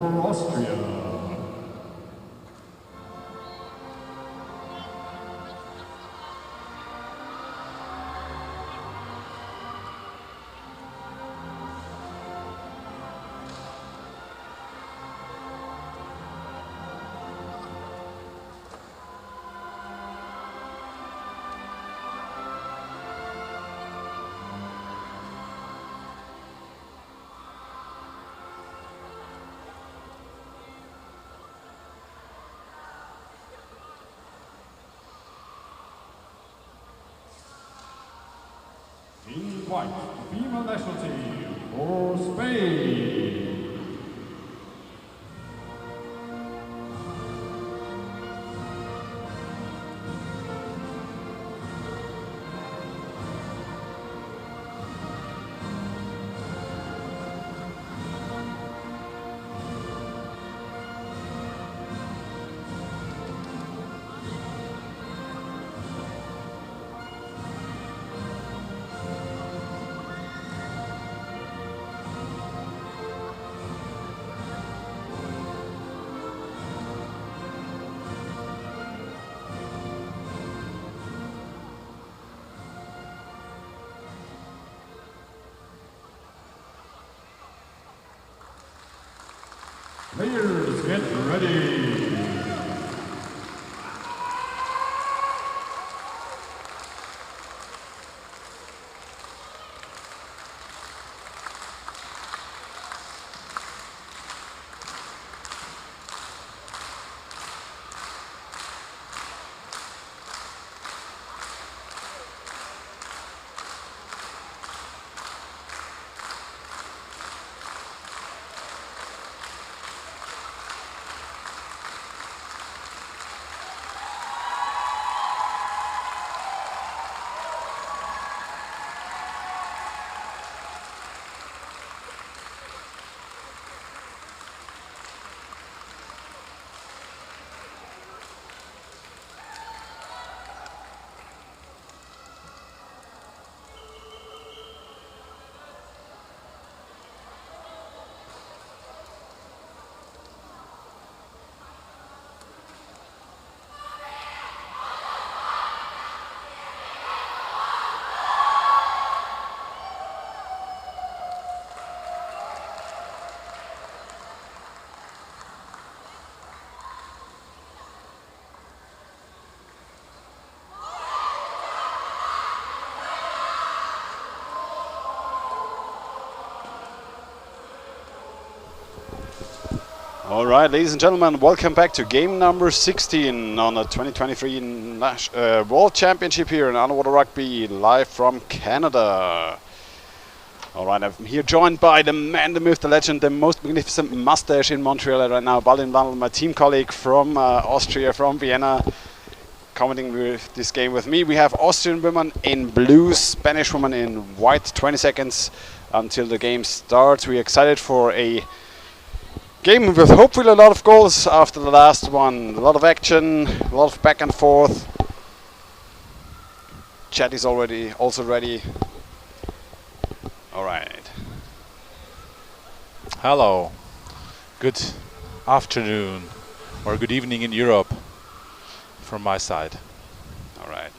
for Austria. In white, female national team for Spain. Players, get ready. All right, ladies and gentlemen, welcome back to game number 16 on the 2023 World Championship here in Underwater Rugby, live from Canada. All right, I'm here joined by the man, the myth, the legend, the most magnificent mustache in Montreal right now, Balin Vandal, my team colleague from Austria, from Vienna, commenting with this game with me. We have Austrian women in blue, Spanish women in white. 20 seconds until the game starts. We're excited for a game with hopefully a lot of goals after the last one. A lot of action, a lot of back and forth. Chat is already also ready. All right. Hello. Good afternoon or good evening in Europe from my side. All right.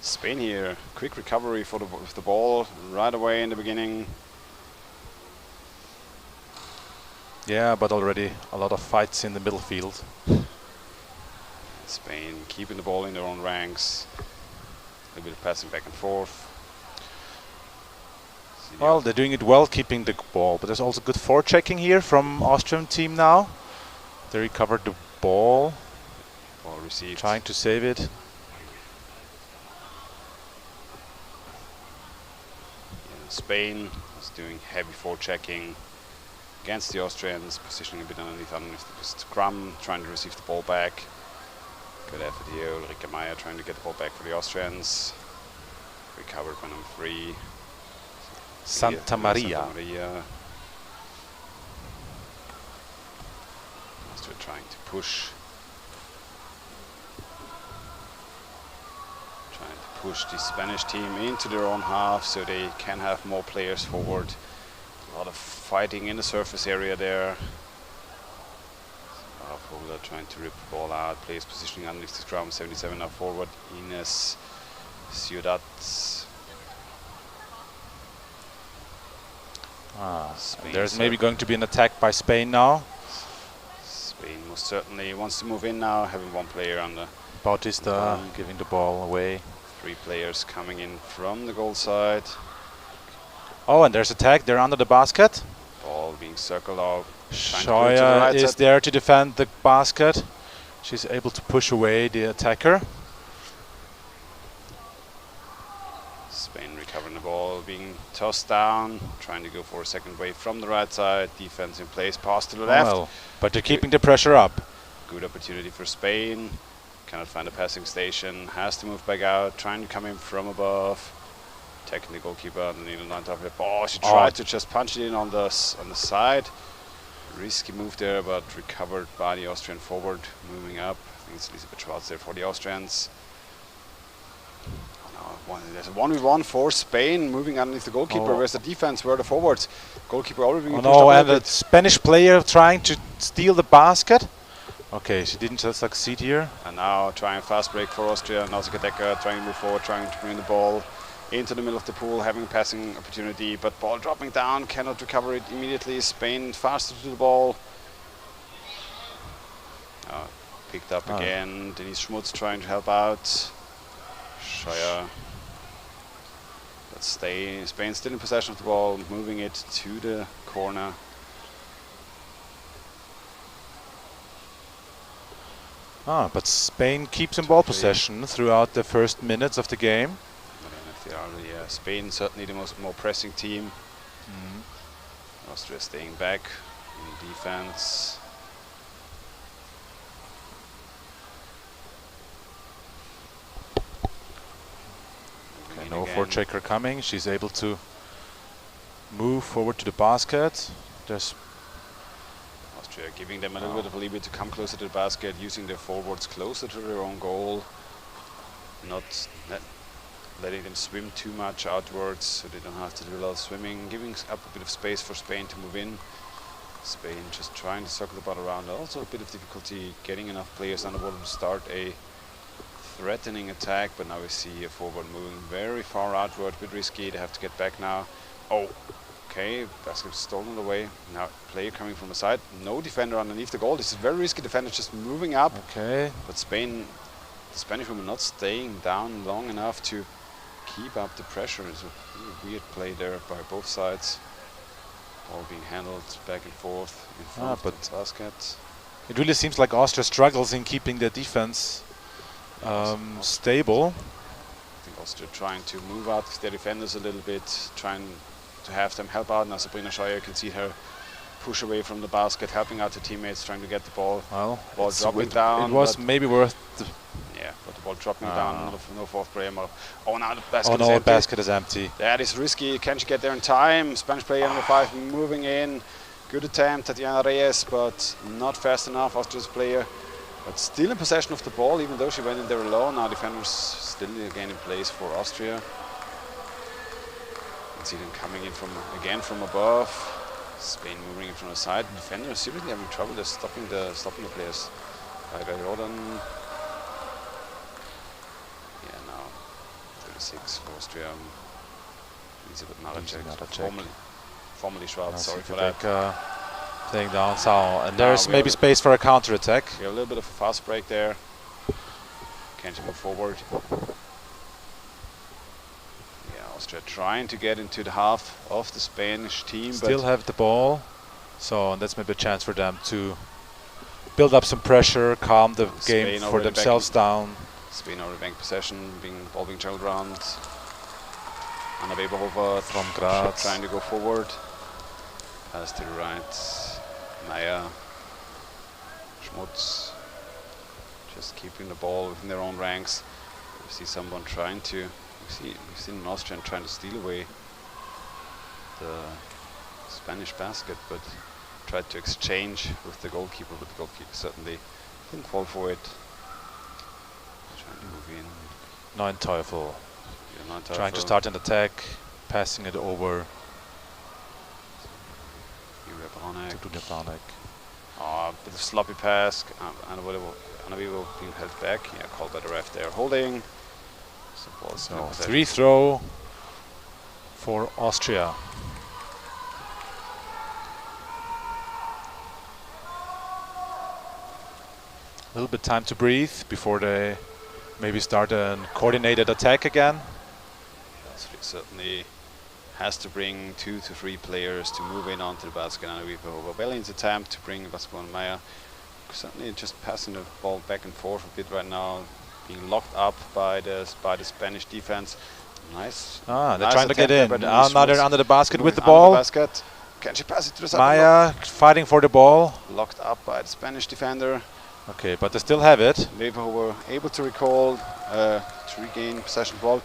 Spain here. Quick recovery for the ball right away in the beginning. Yeah, but already a lot of fights in the middle field. Spain keeping the ball in their own ranks. A little bit of passing back and forth. Well, they're doing it well, keeping the ball. But there's also good forechecking here from Austrian team now. They recovered the ball. Ball received. Trying to save it. Yeah, Spain is doing heavy forechecking against the Austrians, positioning a bit underneath the scrum, trying to receive the ball back. Good effort here, Ulrike Meyer trying to get the ball back for the Austrians. Recovered by number 3. Santa Maria. Austria trying to push. Trying to push the Spanish team into their own half so they can have more players forward. A lot of fighting in the surface area there. Kohler trying to rip the ball out, plays positioning underneath the scrum, 77 now forward, Ines Ciudad. There's maybe going to be an attack by Spain now. Spain most certainly wants to move in now, having one player on the Bautista giving the ball away. 3 players coming in from the goal side. Oh, and there's attack. They're under the basket. Ball being circled out. Shoya is there to defend the basket. She's able to push away the attacker. Spain recovering the ball, being tossed down, trying to go for a second wave from the right side. Defense in place, pass to the left. Well, but they're keeping the pressure up. Good opportunity for Spain. Cannot find a passing station. Has to move back out, trying to come in from above. Attacking the goalkeeper underneath the line top of the ball. She tried to just punch it in on the side. Risky move there, but recovered by the Austrian forward. Moving up. I think it's Elisabeth Schwarz there for the Austrians. There's a 1v1 for Spain, moving underneath the goalkeeper. Where's the defense? Where are the forwards? Goalkeeper already being pushed up and the Spanish player trying to steal the basket. Okay, she didn't just succeed here. And now trying a fast break for Austria. Nausicaa Decker trying to move forward, trying to bring the ball into the middle of the pool, having a passing opportunity, but ball dropping down, cannot recover it immediately. Spain faster to the ball. Picked up again. Denise Schmutz trying to help out. Scheuer. Let's stay. Spain still in possession of the ball, moving it to the corner. But Spain keeps in ball possession throughout the first minutes of the game. Yeah, Spain certainly the more pressing team. Austria staying back in defense. Okay, no forechecker coming. She's able to move forward to the basket. There's Austria giving them a little bit of a leeway to come closer to the basket, using their forwards closer to their own goal. Not letting them swim too much outwards, so they don't have to do a lot of swimming, giving up a bit of space for Spain to move in. Spain just trying to circle the ball around. Also a bit of difficulty getting enough players on the ball to start a threatening attack, but now we see a forward moving very far outward, a bit risky. They have to get back now. Okay, basket stolen away. Now player coming from the side, no defender underneath the goal. This is very risky. Defender just moving up. Okay, but Spain, the Spanish women not staying down long enough to keep up the pressure. It's a really weird play there by both sides. All being handled back and forth in front of the basket. It really seems like Austria struggles in keeping their defense stable. I think Austria trying to move out their defenders a little bit, trying to have them help out. Now Sabrina Scheuer, you can see her push away from the basket, helping out her teammates, trying to get the ball. Well, ball dropping down. It was maybe worth. But the ball dropping down. No fourth player. Oh, now the basket is no, empty. basket is empty. That is risky. Can she get there in time? Spanish player number 5 moving in. Good attempt, Tatiana Reyes, but not fast enough. Austria's player, but still in possession of the ball, even though she went in there alone. Now defenders still again in place for Austria. You can see them coming in from above. Spain moving in from the side. The defenders seriously having trouble just stopping the players. Rodan. Yeah, now 36 for Austria. Elisabeth Maracek. Formerly Schwarz, sorry for that. Playing down Sao, and there's maybe space for a counter attack. We have a little bit of a fast break there. Can't move forward. Yeah, Austria trying to get into the half of the Spanish team. Still have the ball, so that's maybe a chance for them to build up some pressure, calm the game for themselves down. Spain already bank possession, ball being trailed around. Anna Weberhofer from Graz trying to go forward. Pass to the right. Meyer. Schmutz. Just keeping the ball within their own ranks. We see someone trying to. We've seen an Austrian trying to steal away the Spanish basket, but tried to exchange with the goalkeeper, but the goalkeeper certainly didn't fall for it. Trying to move in. Neun Teufel. Trying to start an attack, passing it over. Julia Branek. Bit of sloppy pass, and Anavivo being held back. Yeah, called by the ref there. Holding. So, ball still in So possession. free throw for Austria. A little bit time to breathe before they maybe start a coordinated attack again. Austria certainly has to bring 2 to 3 players to move in onto the basket. Anavivo Bellin's attempt to bring Vasco and Maya. Certainly just passing the ball back and forth a bit right now, being locked up by the Spanish defense. Nice. They're nice trying to get in. attempt there by Another Schultz. under the basket with the Moving under ball. Basket. Can she pass it to the side? Maya fighting for the ball. Locked up by the Spanish defender. Okay, but they still have it. Lever were able to recall, to regain possession ball.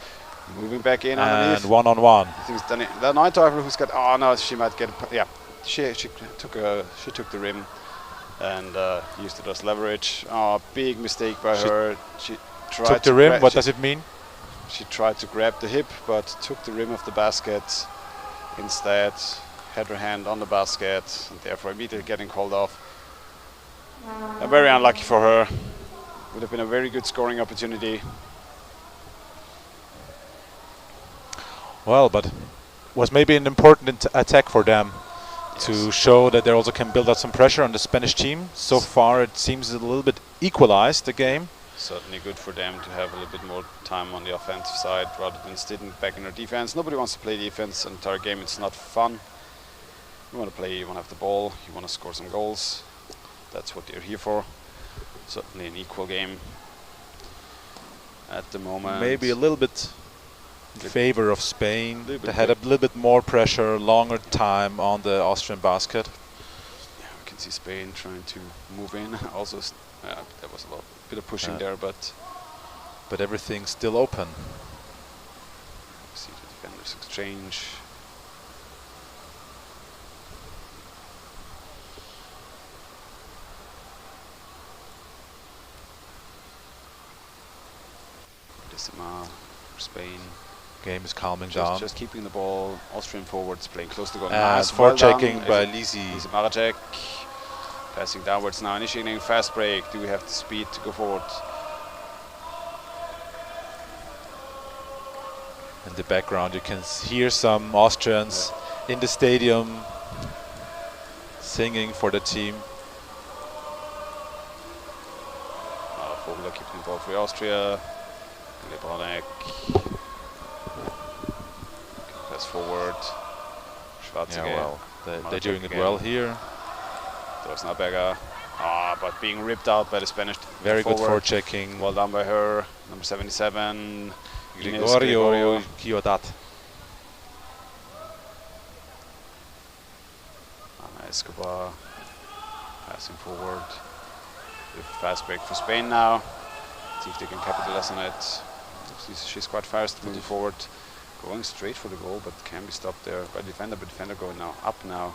Moving back in And underneath. one-on-one. I think it's the night driver who's got. Oh no, she might get. Yeah, she took the rim and used it as leverage. Oh, big mistake by her. She tried Took the rim. What does it mean? She tried to grab the hip, but took the rim of the basket instead. Had her hand on the basket, and therefore immediately getting called off. Very unlucky for her. Would have been a very good scoring opportunity. Well, but was maybe an important attack for them to show that they also can build up some pressure on the Spanish team. So far, it seems a little bit equalized the game. Certainly good for them to have a little bit more time on the offensive side rather than sitting back in their defense. Nobody wants to play defense the entire game. It's not fun. You want to play, you want to have the ball, you want to score some goals. That's what they're here for. Certainly an equal game at the moment. Maybe a little bit in favor of Spain. Little bit They had a little bit more pressure, longer time on the Austrian basket. Yeah, we can see Spain trying to move in. Also, there was a bit of pushing there, but everything's still open. see the defenders exchange. Decima for Spain. Game is calming down. Just keeping the ball. Austrian forwards playing close to goal. As Nice, for well done. checking by Lisi. Lisi Maracek. Passing downwards now, initiating fast break. Do we have the speed to go forward? In the background, you can hear some Austrians in the stadium singing for the team. Vogler keeping the ball for Austria. Lebronek. Pass forward. Schwarzenegger. Yeah, well, they're doing it well here. Dosnaberger. But being ripped out by the Spanish. Very good forward. forechecking. Well done by her. Number 77. Gregorio Kiodat. Escobar passing forward. With fast break for Spain now. See if they can capitalize on it. She's quite fast moving forward. Going straight for the goal, but can be stopped there by the defender. But defender going now up now.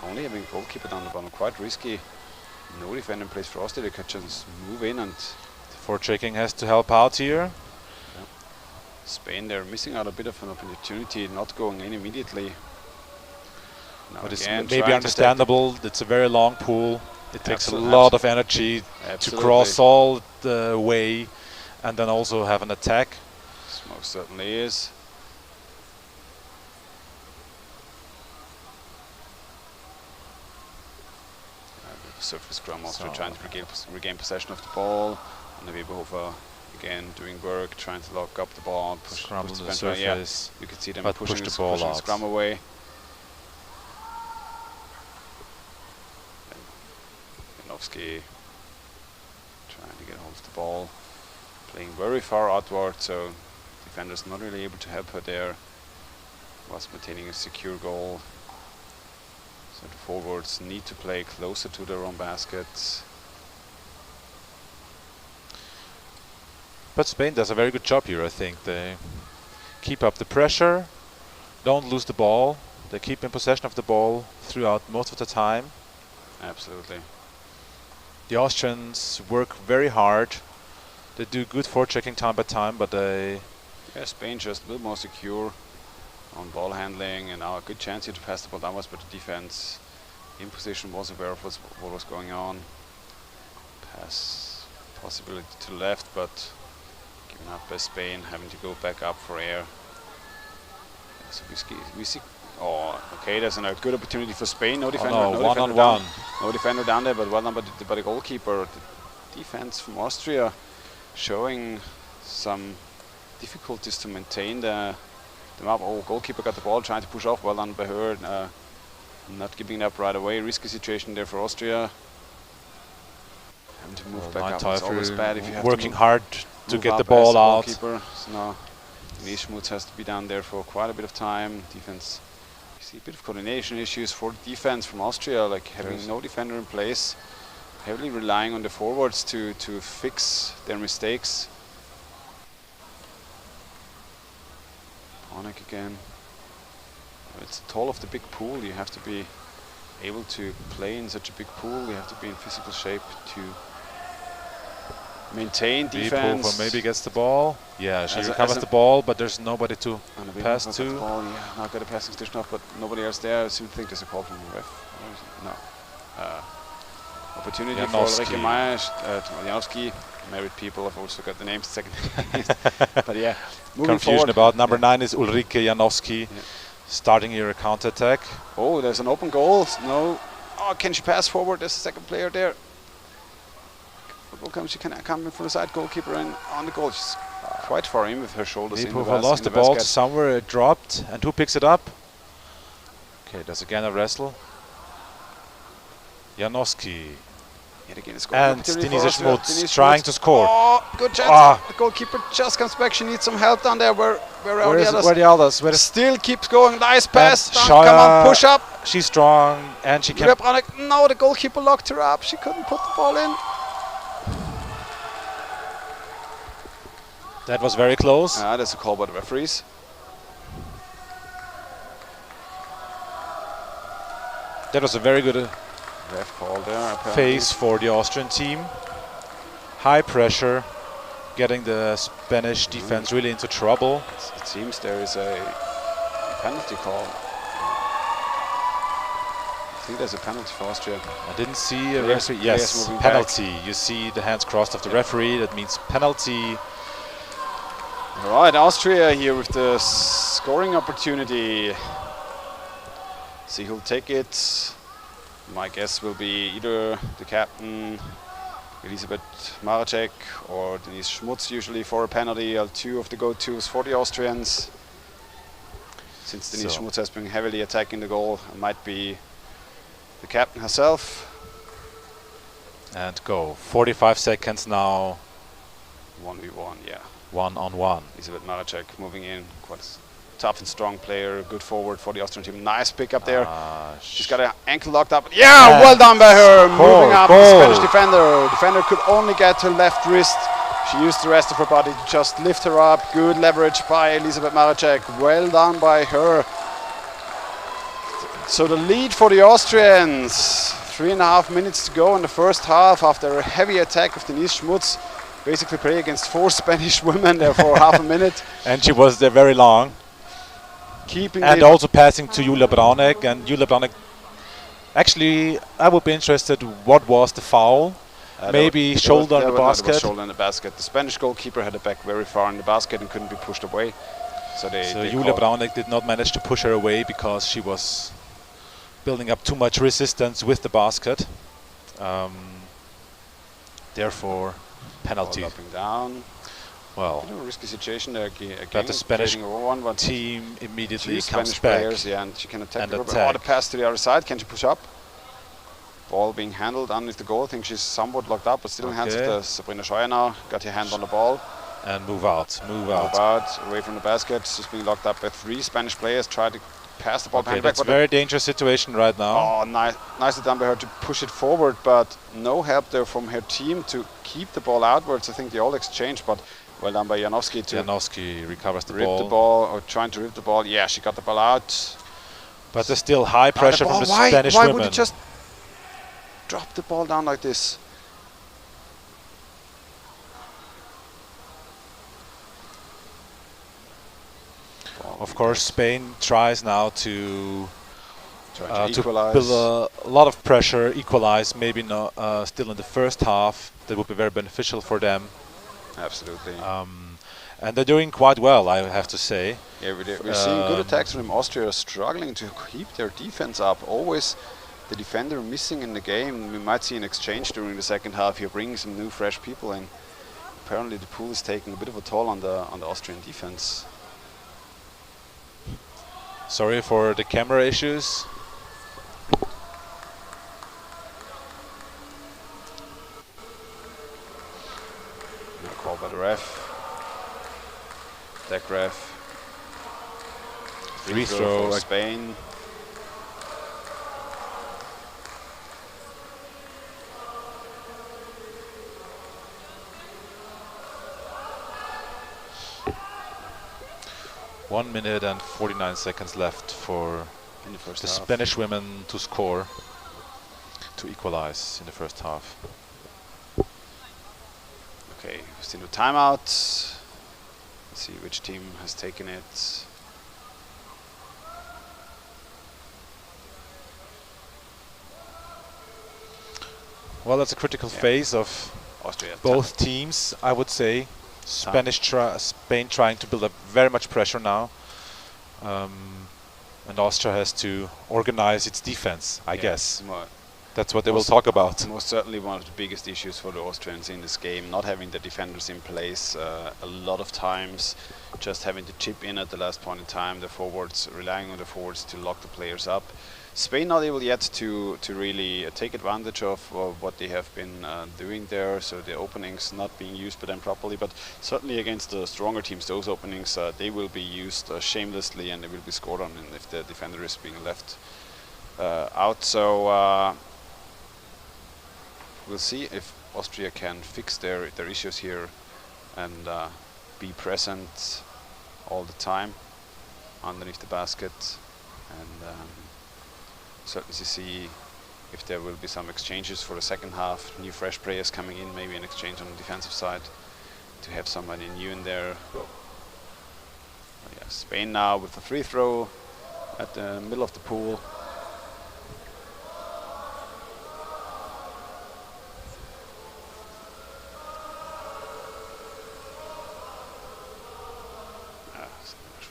Only having goalkeeper down the bottom. Quite risky. No defender in place for Austria. They could just move in and. Forechecking has to help out here. Spain, they're missing out a bit of an opportunity, not going in immediately. Now But it's again, maybe trying to understandable. It's a very long pool. It takes a Absolutely. lot of energy to Absolutely. cross all the way and then also have an attack. This most certainly is. Surface scrum, Austria trying to regain possession of the ball. And Weberhofer again doing work, trying to lock up the ball, push Scramble to the bench. Yeah, surface, you can see them but pushing push the ball out. scrum away. Janowski trying to get hold of the ball, playing very far outward, so defenders not really able to help her there. Was maintaining a secure goal. So the forwards need to play closer to their own baskets. But Spain does a very good job here, I think. They keep up the pressure, don't lose the ball. They keep in possession of the ball throughout most of the time. Absolutely. The Austrians work very hard. They do good forechecking time by time, but they... Yeah, Spain just a little more secure on ball handling, and now a good chance here to pass the ball downwards, but the defense in position, was aware of what was going on. Pass possibility to left, but given up by Spain, having to go back up for air. So we see. Oh, okay. There's a good opportunity for Spain. No defender. Oh, no, no one defender on down. one. No defender down there, but well done by the goalkeeper. The defense from Austria showing some difficulties to maintain the map. Oh, goalkeeper got the ball, trying to push off. Well done by her. Not giving it up right away. Risky situation there for Austria. Having to move back up. It's always bad if you have working to hard to get the up ball as out. Goalkeeper. So now Denise Schmutz has to be down there for quite a bit of time. Defense. You see a bit of coordination issues for the defense from Austria, like having no defender in place, heavily relying on the forwards to fix their mistakes. Panik again. It's the toll of the big pool. You have to be able to play in such a big pool. You have to be in physical shape to maintain defense. Maybe gets the ball. Yeah, she As recovers the ball, but there's nobody to pass to. Ball, yeah, now got a passing station off, but nobody else there. I seem to think there's a call from the ref. No. Opportunity for Ulrike Meyer, Janowski. Married people have also got the names second. But yeah, moving Confusion forward. about number 9 is Ulrike Janowski. Yeah. Starting here a counter-attack. Oh, there's an open goal. No. Oh, can she pass forward? There's a second player there. She can come in from the side, goalkeeper and on the goal. She's quite far in with her shoulders. Nepova lost the ball to somewhere, it dropped. And who picks it up? Okay, there's again a wrestle. Janowski. Yet again, and Denise Schmutz trying to score. Oh, good chance. The goalkeeper just comes back. She needs some help down there. Where are the others? Where the others? Still keeps going. Nice pass. Come on, push up. She's strong and she can. No, the goalkeeper locked her up. She couldn't put the ball in. That was very close. That's a call by the referees. That was a very good ref call there. phase for the Austrian team. High pressure, getting the Spanish defense really into trouble. It seems there is a penalty call. I think there's a penalty for Austria. I didn't see a referee. Yes, penalty. Back. You see the hands crossed of the referee. That means penalty. All right, Austria here with the scoring opportunity. See who'll take it. My guess will be either the captain, Elisabeth Maracek, or Denise Schmutz, usually for a penalty. Two of the go-tos for the Austrians. Since Denise Schmutz has been heavily attacking the goal, it might be the captain herself. And go. 45 seconds now. 1v1, yeah. 1-on-1. Elisabeth Maracek moving in, quite a tough and strong player, good forward for the Austrian team. Nice pick up there. She's got her ankle locked up. Yeah, well done by her. Moving up the Spanish defender. Defender could only get her left wrist. She used the rest of her body to just lift her up. Good leverage by Elisabeth Maracek. Well done by her. So the lead for the Austrians. 3.5 minutes to go in the first half after a heavy attack of Denise Schmutz. Basically play against 4 Spanish women there for half a minute. And she was there very long. And also passing to Julia Braunek. And Julia Braunek, actually, I would be interested, what was the foul? Maybe shoulder in the basket? Shoulder in the basket. The Spanish goalkeeper had it back very far in the basket and couldn't be pushed away. So Julia Braunek did not manage to push her away because she was building up too much resistance with the basket. Therefore, penalty. Up and down. Well, risky situation there again. But the Spanish team immediately comes back. Yeah, and she can attack. Oh, the pass to the other side. Can she push up? Ball being handled underneath the goal. I think she's somewhat locked up, but still in hands of the Sabrina Scheuer now. Got her hand on the ball. And move out. Away from the basket. She's being locked up by 3 Spanish players. Try to pass the ball behind back. That's a very dangerous situation right now. Oh, nicely done by her to push it forward, but no help there from her team to keep the ball outwards. I think they all exchanged, but well done by Janowski to recovers the ball. Or trying to rip the ball. Yeah, she got the ball out. But there's still high pressure from the Spanish women. Why would you just drop the ball down like this? Of course, Spain tries now to Trying to to equalize. build a lot of pressure, equalize, maybe not still in the first half. That would be very beneficial for them. Absolutely. And they're doing quite well, I have to say. Yeah, we're seeing good attacks from Austria, struggling to keep their defense up. Always the defender missing in the game. We might see an exchange during the second half here, bringing some new, fresh people in. Apparently, the pool is taking a bit of a toll on the Austrian defense. Sorry for the camera issues. No call by the ref. Deck ref. Free throw for Spain. One minute and 49 seconds left for In the first the half. Spanish women to score, to equalize in the first half. Okay, still no timeout. Let's see which team has taken it. Well, that's a critical phase of Austria. both teams, I would say. Spain trying to build up very much pressure now. And Austria has to organize its defense, I guess. That's what they will talk about. Most certainly one of the biggest issues for the Austrians in this game, not having the defenders in place. A lot of times just having to chip in at the last point in time, the forwards, relying on the forwards to lock the players up. Spain not able yet to really take advantage of what they have been doing there, so the openings not being used by them properly, but certainly against the stronger teams, those openings, they will be used shamelessly and they will be scored on if the defender is being left out. So we'll see if Austria can fix their issues here and be present all the time underneath the basket, and certainly see if there will be some exchanges for the second half, new fresh players coming in, maybe an exchange on the defensive side to have somebody new in there. Yeah, Spain now with the free throw at the middle of the pool.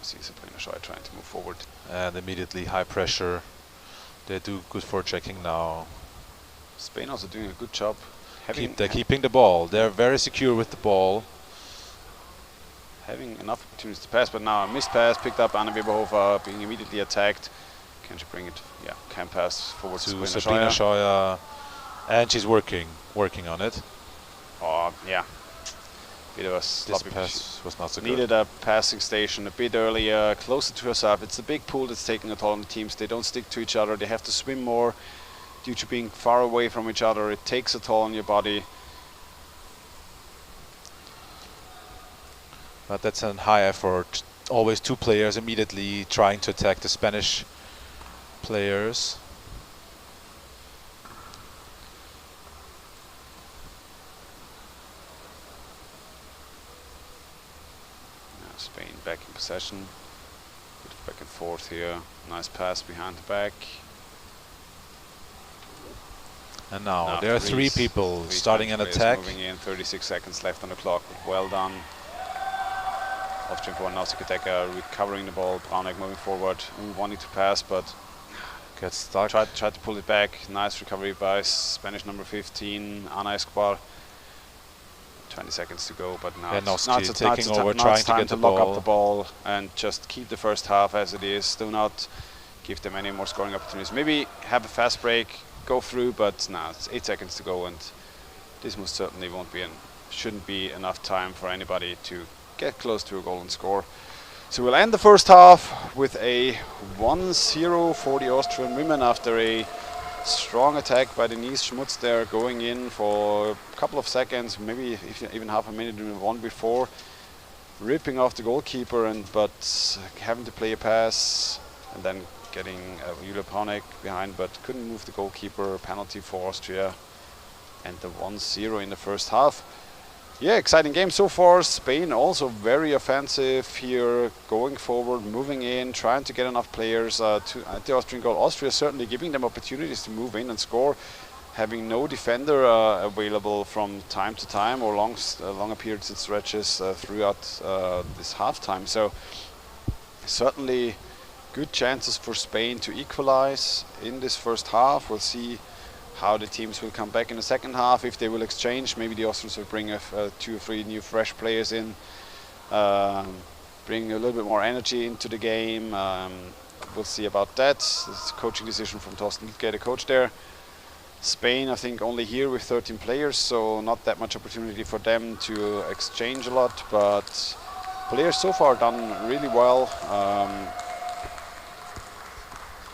See Sabrina Scheu trying to move forward. And immediately high pressure. They do good for checking now. Spain also doing a good job. They're keeping the ball. They're very secure with the ball. Having enough opportunities to pass, but now a missed pass picked up. Anna Weberhofer being immediately attacked. Can she bring it? Yeah, can pass forward to Sabrina Scheu. And she's working on it. Oh, yeah. Bit of a sloppy pass was not so good. Needed a passing station a bit earlier, closer to herself. It's a big pool that's taking a toll on the teams. They don't stick to each other. They have to swim more due to being far away from each other. It takes a toll on your body. But that's a high effort. Always two players immediately trying to attack the Spanish players. Spain back in possession. Bit of back and forth here. Nice pass behind the back. And now there are three people starting an attack. Moving in, 36 seconds left on the clock. Well done. Austrian forward now Sikateka recovering the ball. Brauneck moving forward, wanting to pass, but gets stuck. Tried to pull it back. Nice recovery by Spanish number 15, Ana Escobar. 20 seconds to go, but now it's taking over, trying to get the ball. Lock up the ball and just keep the first half as it is. Do not give them any more scoring opportunities. Maybe have a fast break, go through, but now it's 8 seconds to go, and this most certainly shouldn't be enough time for anybody to get close to a goal and score. So we'll end the first half with a 1-0 for the Austrian women after a strong attack by Denise Schmutz there, going in for a couple of seconds, maybe even half a minute in one before, ripping off the goalkeeper, but having to play a pass and then getting Julia Brauneck behind, but couldn't move the goalkeeper. Penalty for Austria, and the 1-0 in the first half. Yeah, exciting game so far. Spain also very offensive here, going forward, moving in, trying to get enough players to at the Austrian goal. Austria certainly giving them opportunities to move in and score, having no defender available from time to time or longer periods and stretches throughout this halftime. So certainly good chances for Spain to equalize in this first half. We'll see how the teams will come back in the second half, if they will exchange. Maybe the Austrians will bring 2 or 3 new fresh players in, bring a little bit more energy into the game. We'll see about that. It's a coaching decision from Thorsten Liedtke, the coach there. Spain, I think, only here with 13 players, so not that much opportunity for them to exchange a lot, but players so far done really well.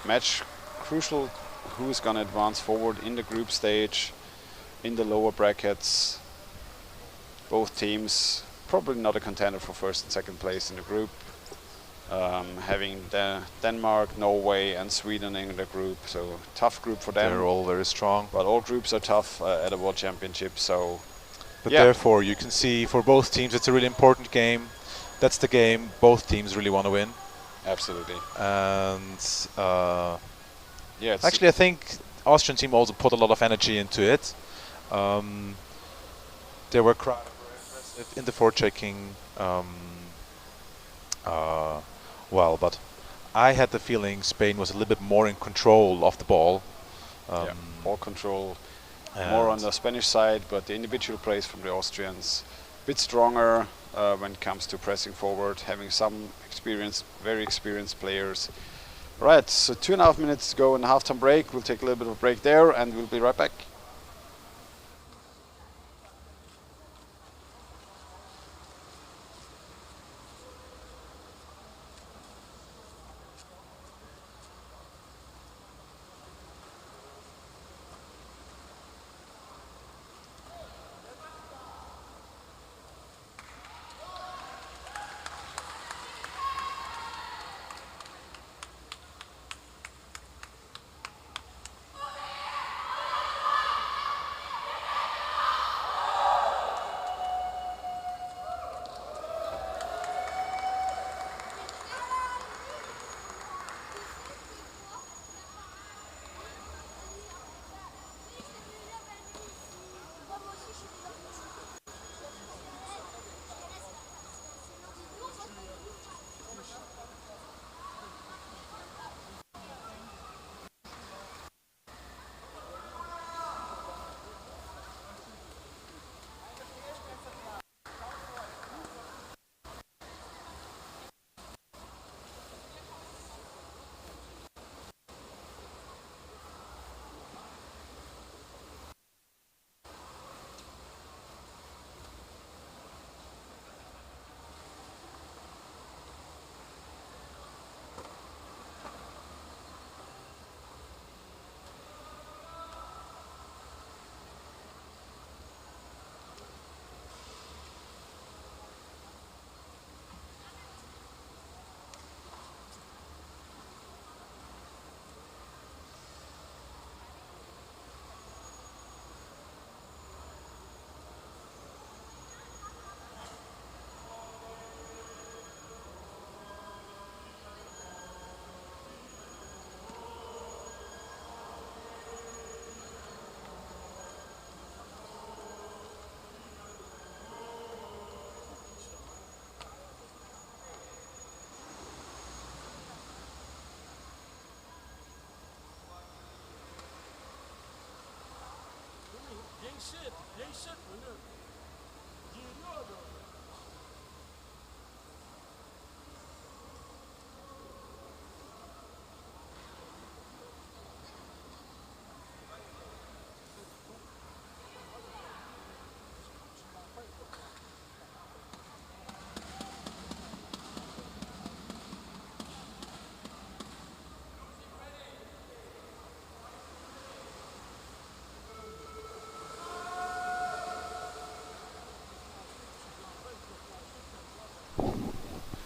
Match crucial. Who's going to advance forward in the group stage, in the lower brackets. Both teams probably not a contender for first and second place in the group. Having Denmark, Norway and Sweden in the group, so tough group for them. They're all very strong. But all groups are tough at a World Championship, so... But therefore you can see for both teams it's a really important game. That's the game both teams really want to win. Absolutely. And... yeah, actually, I think Austrian team also put a lot of energy into it. They were quite aggressive in the forechecking. Well, but I had the feeling Spain was a little bit more in control of the ball. Ball control, more on the Spanish side, but the individual plays from the Austrians a bit stronger when it comes to pressing forward, having some experience, very experienced players. Right, so 2.5 minutes to go in the halftime break. We'll take a little bit of a break there and we'll be right back.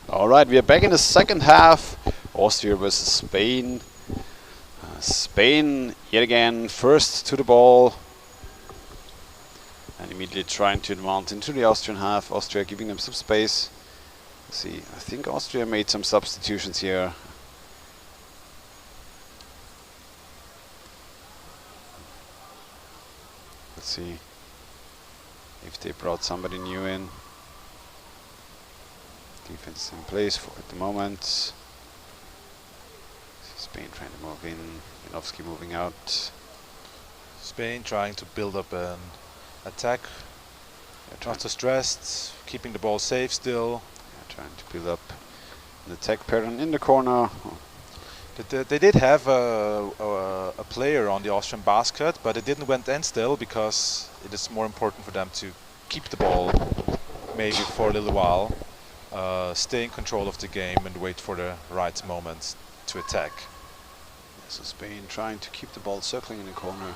Alright, we are back in the second half. Austria versus Spain. Spain, yet again, first to the ball. And immediately trying to advance into the Austrian half. Austria giving them some space. Let's see, I think Austria made some substitutions here. Let's see if they brought somebody new in. Defense in place for at the moment. Spain trying to move in. Janowski moving out. Spain trying to build up an attack. Not so stressed, keeping the ball safe still. Yeah, trying to build up an attack pattern in the corner. They did have a player on the Austrian basket, but it didn't went in still because it is more important for them to keep the ball maybe for a little while, stay in control of the game and wait for the right moments to attack. Yeah, so Spain trying to keep the ball circling in the corner,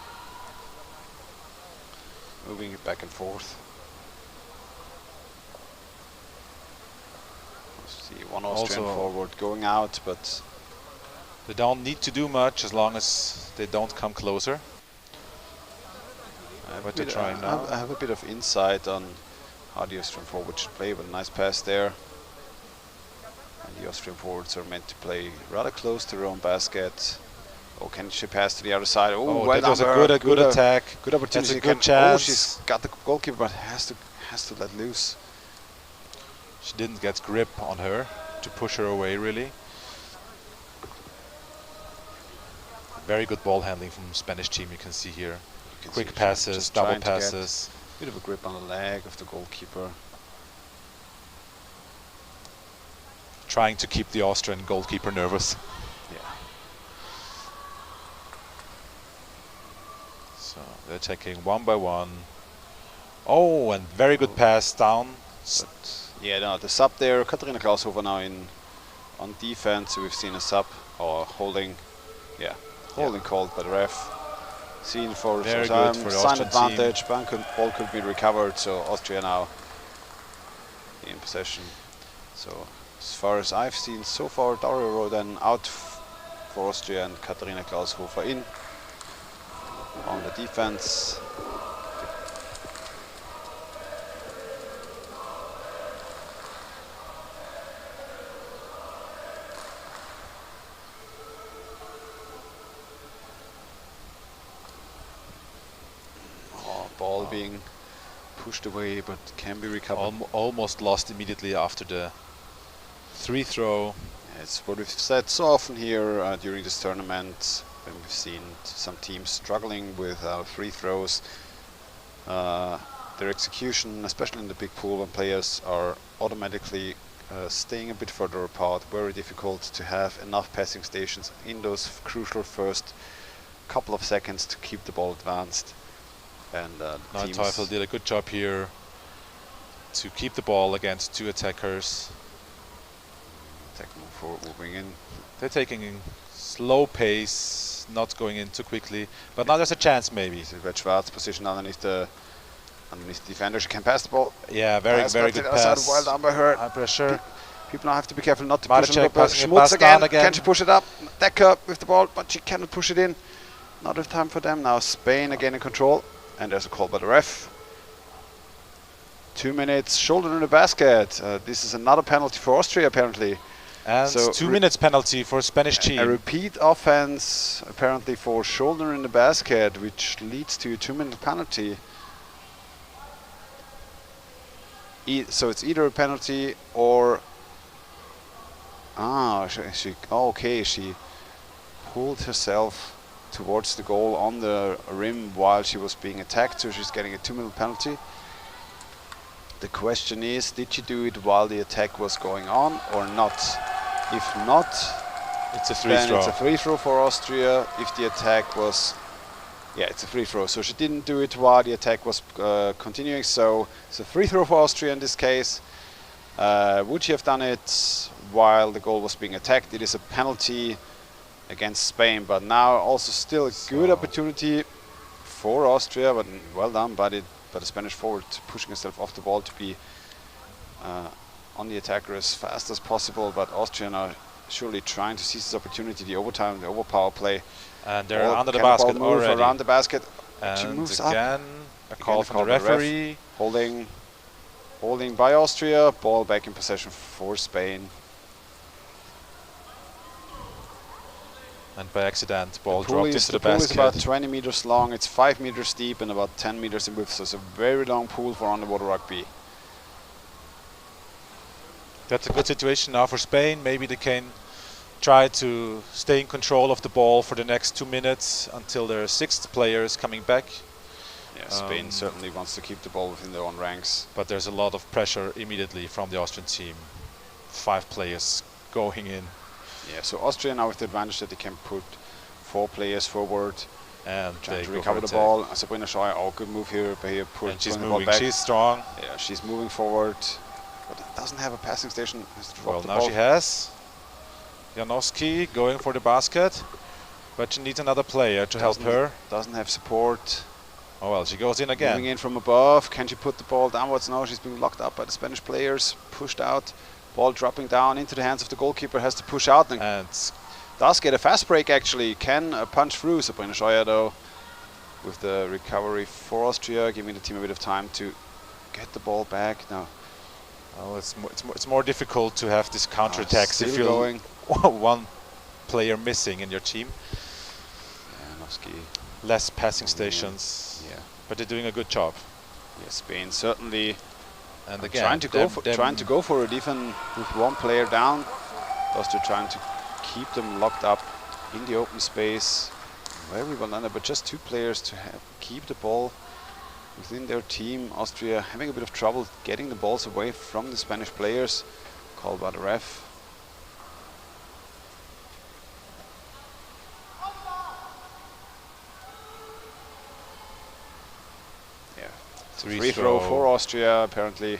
moving it back and forth. See one Austrian Also forward going out, but they don't need to do much as long as they don't come closer. What they're trying now. I have a bit of insight on how the Austrian forward should play, but a nice pass there. And the Austrian forwards are meant to play rather close to their own basket. Oh, can she pass to the other side? Oh, well that was a good attack. Good opportunity. That's a good chance. Oh, she's got the goalkeeper, but has to let loose. She didn't get grip on her to push her away, really. Very good ball handling from the Spanish team, you can see here. Quick passes, double passes. Bit of a grip on the leg of the goalkeeper. Trying to keep the Austrian goalkeeper nervous. Yeah. So they're taking one by one. Oh, and very good pass down. But yeah, no, the sub there. Katharina Klaushofer now on defense. So we've seen a sub or holding. Yeah, holding called by the ref. Seen for very some good for the sign Austrian advantage. Ball could be recovered. So Austria now in possession. So as far as I've seen so far, Dario Rodan out for Austria and Katharina Klaushofer in on the defense. Ball being pushed away, but can be recovered. Almost lost immediately after the free throw. Yeah, it's what we've said so often here during this tournament, when we've seen some teams struggling with free throws. Their execution, especially in the big pool when players are automatically staying a bit further apart, very difficult to have enough passing stations in those crucial first couple of seconds to keep the ball advanced. And Teufel did a good job here to keep the ball against two attackers. Attack move forward, moving in. They're taking in slow pace, not going in too quickly. But now there's a chance, maybe. Red Schwarz position underneath the defender. She can pass the ball. Yeah, very good pass. Well done by her. High pressure. People now have to be careful not to push it up. Schmutz again. Can she push it up? Decker with the ball, but she cannot push it in. Not enough time for them. Now Spain again in control. And there's a call by the ref. 2 minutes, shoulder in the basket. This is another penalty for Austria, apparently. And so 2 minutes penalty for Spanish team. A repeat offense, apparently, for shoulder in the basket, which leads to a 2-minute penalty. So it's either a penalty or... she pulled herself towards the goal on the rim while she was being attacked, so she's getting a 2-minute penalty. The question is, did she do it while the attack was going on or not? If not, it's a free throw. It's a free throw for Austria. If the attack was... Yeah, it's a free throw. So she didn't do it while the attack was continuing, so it's a free throw for Austria in this case. Would she have done it while the goal was being attacked? It is a penalty against Spain, but now also still a good opportunity for Austria, but well done by the Spanish forward, pushing herself off the ball to be on the attacker as fast as possible. But Austria are surely trying to seize this opportunity, the overtime, the overpower play. And they're under the basket already. Around the basket. And she moves again, up. A call from the referee. Holding by Austria. Ball back in possession for Spain. And by accident, ball dropped into the pool basket. is about 20 meters long. It's 5 meters deep and about 10 meters in width. So it's a very long pool for underwater rugby. That's a good situation now for Spain. Maybe they can try to stay in control of the ball for the next 2 minutes until their 6th player is coming back. Yeah, Spain certainly wants to keep the ball within their own ranks. But there's a lot of pressure immediately from the Austrian team. 5 players going in. Yeah, so Austria now with the advantage that they can put 4 players forward and trying to recover the ball. Sabrina Scheuer, oh, good move here, but here and she's moving. She's strong. Yeah, she's moving forward, but doesn't have a passing station. Well, now she has. Janowski going for the basket, but she needs another player to help her. Doesn't have support. Oh well, she goes in again. Moving in from above. Can she put the ball downwards? No, she's being locked up by the Spanish players. Pushed out. Ball dropping down into the hands of the goalkeeper. Has to push out and does get a fast break actually. Can punch through. Sabrina Scheuer though with the recovery for Austria, giving the team a bit of time to get the ball back now. Oh, it's more difficult to have this counter attacks if you're going. One player missing in your team. Janowski. Less passing stations. Yeah, but they're doing a good job. Yeah, Spain certainly. And again, trying to go for it even with 1 player down. Austria trying to keep them locked up in the open space. Very well done, but just 2 players to keep the ball within their team. Austria having a bit of trouble getting the balls away from the Spanish players. Called by the ref. Free throw for Austria, apparently.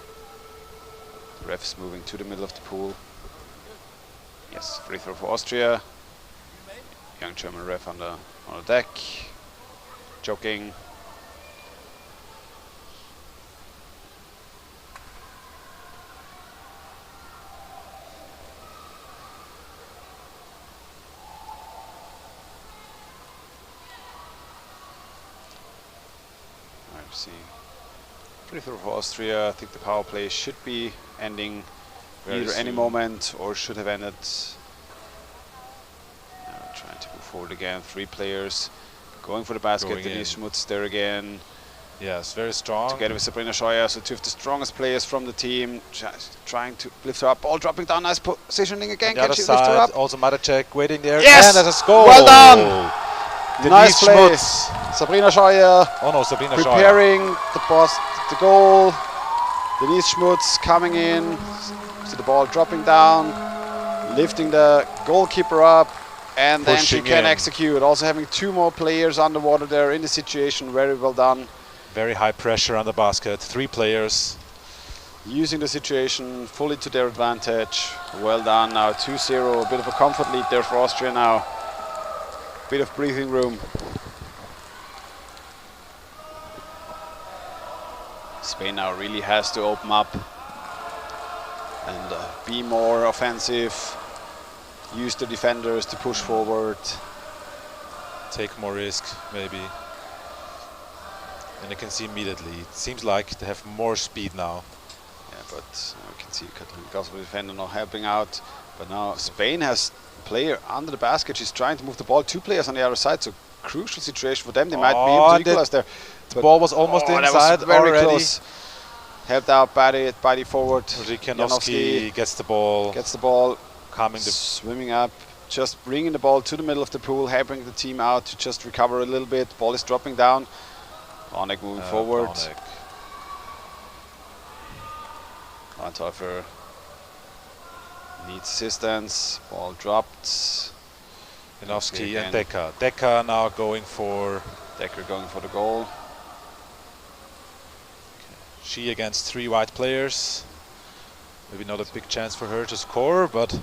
The ref's moving to the middle of the pool. Yes, free throw for Austria. Young German ref on the deck. Joking. Let's see. Free throw for Austria. I think the power play should be ending either any moment or should have ended. Now trying to move forward again. 3 players going for the basket. Denise Schmutz there again. Yes, very strong. Together with Sabrina Scheuer, so 2 of the strongest players from the team. Trying to lift her up. Ball dropping down. Nice positioning again. Can she lift her up? Also Matacek waiting there. Yes! And there's a score. Well done! Nice play. Schmutz. Sabrina Scheuer. Oh no, Sabrina Scheuer. Preparing the goal. Denise Schmutz coming in. See the ball dropping down. Lifting the goalkeeper up. And then she can execute. Also having 2 more players underwater there in the situation. Very well done. Very high pressure on the basket. 3 players. Using the situation fully to their advantage. Well done. Now 2-0. A bit of a comfort lead there for Austria now. Bit of breathing room. Spain now really has to open up and be more offensive. Use the defenders to push forward. Take more risk, maybe. And you can see immediately, it seems like they have more speed now. Yeah, but you can see Kosovo defender not helping out. But now Spain has a player under the basket. She's trying to move the ball. 2 players on the other side, so crucial situation for them. They might be able to equalize there. The ball was almost inside very already. Close. Helped out by the forward. Janowski gets the ball. Swimming up, just bringing the ball to the middle of the pool, helping the team out to just recover a little bit. Ball is dropping down. Barnek moving forward. Landhofer needs assistance. Ball dropped. Janowski and Decker. Decker now going for the goal. She against 3 white players. Maybe not a big chance for her to score, but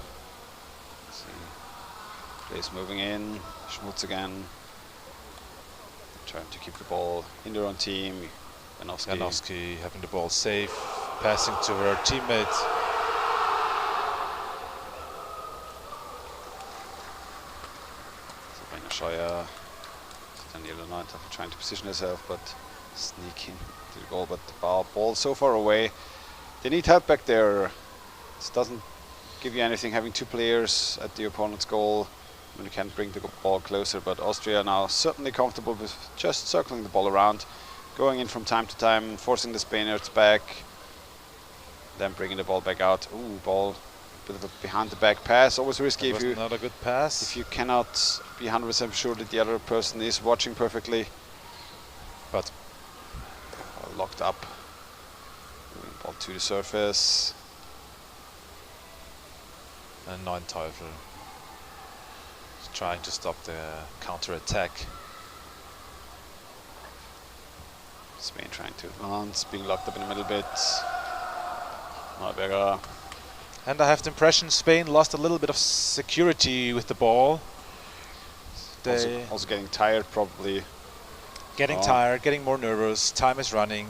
Place moving in. Schmutz again. Trying to keep the ball in their own team. Janowski having the ball safe, passing to her teammate. Sabrina Scheuer. Daniela Neunter trying to position herself, but sneaking to the goal, but the ball so far away. They need help back there. This doesn't give you anything having 2 players at the opponent's goal when you can't bring the ball closer, but Austria now certainly comfortable with just circling the ball around, going in from time to time, forcing the Spaniards back, then bringing the ball back out. Ooh, ball, bit of a behind the back pass, always risky if you not a good pass. If you cannot be 100% sure that the other person is watching perfectly. But locked up. Ball to the surface. And 9 Teufel trying to stop the counter attack. Spain trying to advance, being locked up in the middle bit. Malberger. And I have the impression Spain lost a little bit of security with the ball. They also getting tired, probably. Getting tired, getting more nervous. Time is running.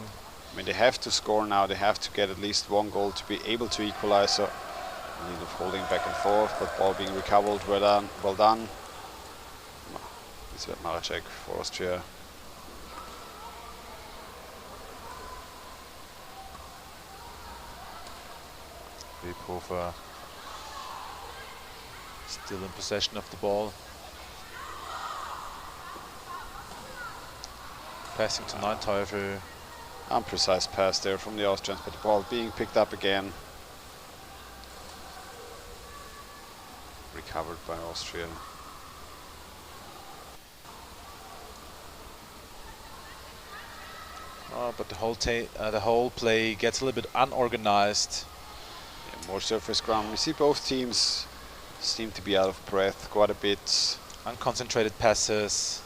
I mean, they have to score now. They have to get at least 1 goal to be able to equalize. So, need of holding back and forth, but ball being recovered. Well done. Well done. It's Maracek for Austria. Viphofer still in possession of the ball. Passing to 9 Teufel. Unprecise pass there from the Austrians, but the ball being picked up again. Recovered by Austria. Oh, but the whole play gets a little bit unorganized. Yeah, more surface ground. We see both teams seem to be out of breath quite a bit. Unconcentrated passes.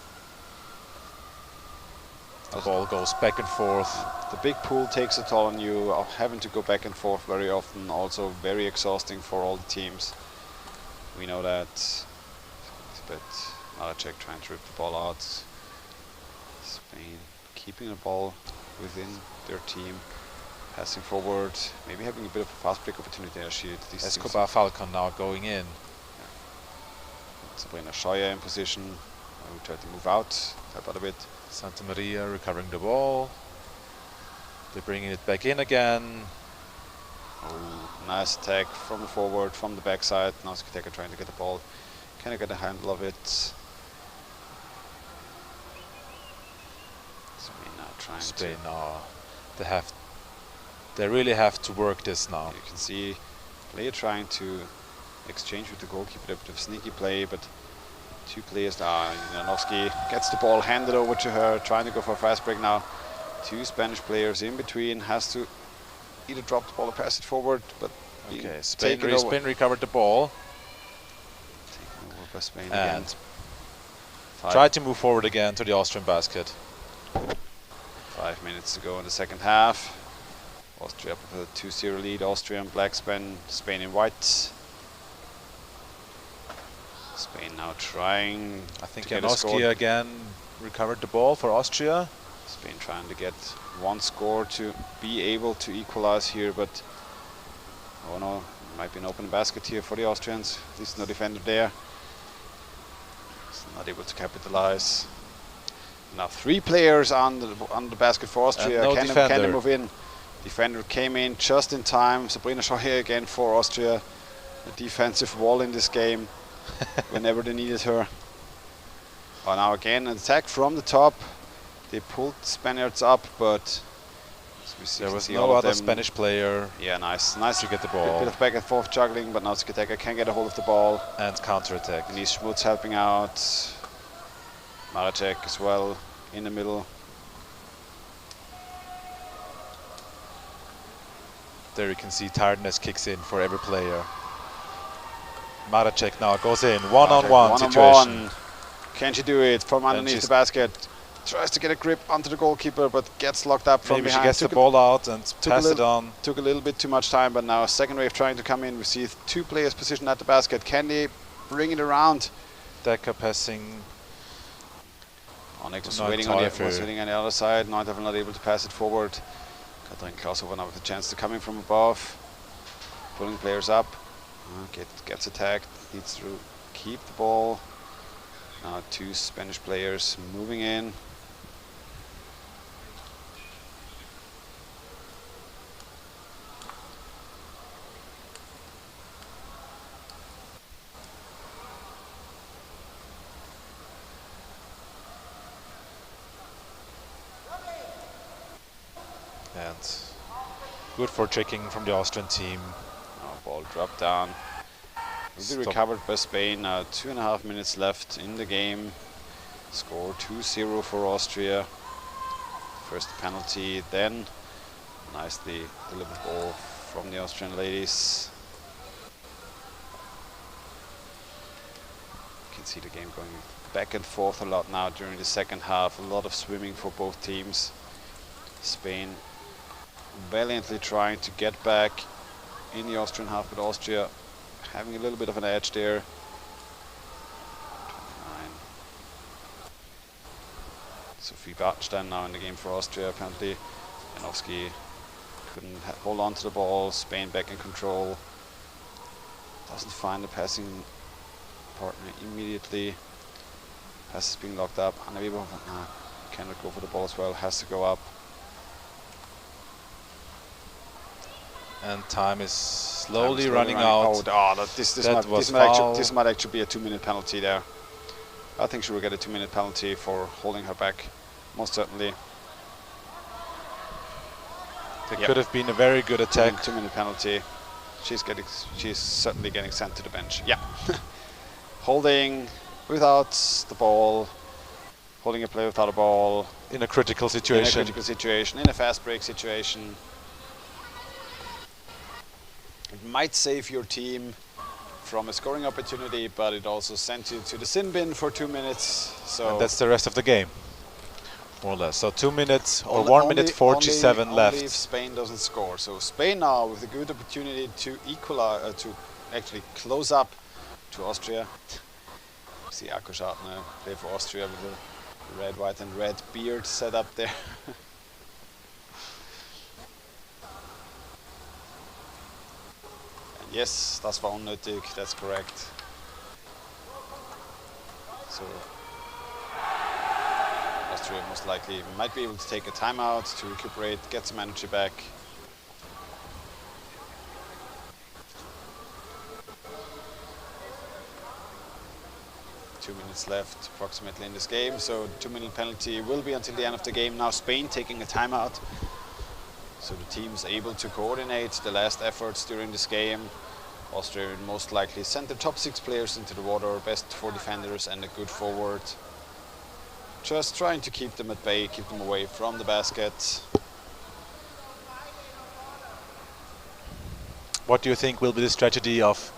The ball goes back and forth. The big pool takes a toll on you, having to go back and forth very often, also very exhausting for all the teams. We know that. But Maracek trying to rip the ball out. Spain keeping the ball within their team, passing forward, maybe having a bit of a fast break opportunity. Escobar Falcon now going in. Yeah. Sabrina Scheuer in position. We try to move out, help out a bit. Santa Maria recovering the ball. They're bringing it back in again. Oh, nice attack from the forward, from the backside. Now Skiteka trying to get the ball. Can I get a handle of it? Spain now trying Spain now. They really have to work this now. You can see player trying to exchange with the goalkeeper, a bit of sneaky play, but 2 players now. Janowski gets the ball handed over to her, trying to go for a fast break now. 2 Spanish players in between, has to either drop the ball or pass it forward, but okay, Spain recovered the ball. Taken over by Spain and again. Tried to move forward again to the Austrian basket. 5 minutes to go in the second half. Austria up with a 2-0 lead. Austria in black, Spain in white. Spain now trying. I think Janowski again recovered the ball for Austria. Spain trying to get 1 score to be able to equalize here, but oh no, might be an open basket here for the Austrians. At least no defender there. It's not able to capitalize. Now 3 players on the basket for Austria. No can they move in? Defender came in just in time. Sabrina Scheuer again for Austria. A defensive wall in this game. Whenever they needed her. Oh, now again an attack from the top. They pulled Spaniards up, but there was no other Spanish player. Yeah, nice to get the ball. A bit of back and forth juggling, but now Skiteka can get a hold of the ball. And counter-attack. Denise Schmutz helping out. Maracek as well in the middle. There you can see tiredness kicks in for every player. Maracek now goes in, one-on-one situation. Can she do it from underneath the basket? Tries to get a grip onto the goalkeeper, but gets locked up from behind. Maybe she gets the ball out and pass it on. Took a little bit too much time, but now a second wave trying to come in. We see 2 players positioned at the basket. Can they bring it around? Decker passing. Onek was waiting on the other side. Neuteufel not able to pass it forward. Katrin Klausova now with a chance to come in from above. Pulling players up. Gets attacked. Needs to keep the ball. Now 2 Spanish players moving in. Excellent. Good for checking from the Austrian team. Ball dropped down. Will be recovered by Spain. 2.5 minutes left in the game. Score 2-0 for Austria. First penalty, then nicely delivered ball from the Austrian ladies. You can see the game going back and forth a lot now during the second half. A lot of swimming for both teams. Spain valiantly trying to get back in the Austrian half, but Austria having a little bit of an edge there. 29. Sophie Bartenstein now in the game for Austria apparently. Janowski couldn't hold on to the ball. Spain back in control. Doesn't find the passing partner immediately. Pass is being locked up. Anna Weber cannot go for the ball as well. Has to go up. And time is slowly running out. This might actually be a 2-minute penalty there. I think she will get a 2-minute penalty for holding her back, most certainly. It could have been a very good attack. 2-minute penalty. She's certainly getting sent to the bench. Yeah. Holding without the ball. Holding a player without a ball. In a critical situation. In a fast break situation. It might save your team from a scoring opportunity, but it also sent you to the sin bin for 2 minutes. So and that's the rest of the game, more or less. So 2 minutes or 1 minute 47 left. Only if Spain doesn't score. So Spain now with a good opportunity to equalize, to actually close up to Austria. See Akko Schartner play for Austria with a red, white, and red beard set up there. Yes, das war unnötig, that's correct. So Austria most likely might be able to take a timeout to recuperate, get some energy back. Two minutes left approximately in this game, so 2-minute penalty will be until the end of the game. Now Spain taking a timeout. So the team is able to coordinate the last efforts during this game. Austria will most likely send the top 6 players into the water, best 4 defenders and a good forward. Just trying to keep them at bay, keep them away from the basket. What do you think will be the strategy of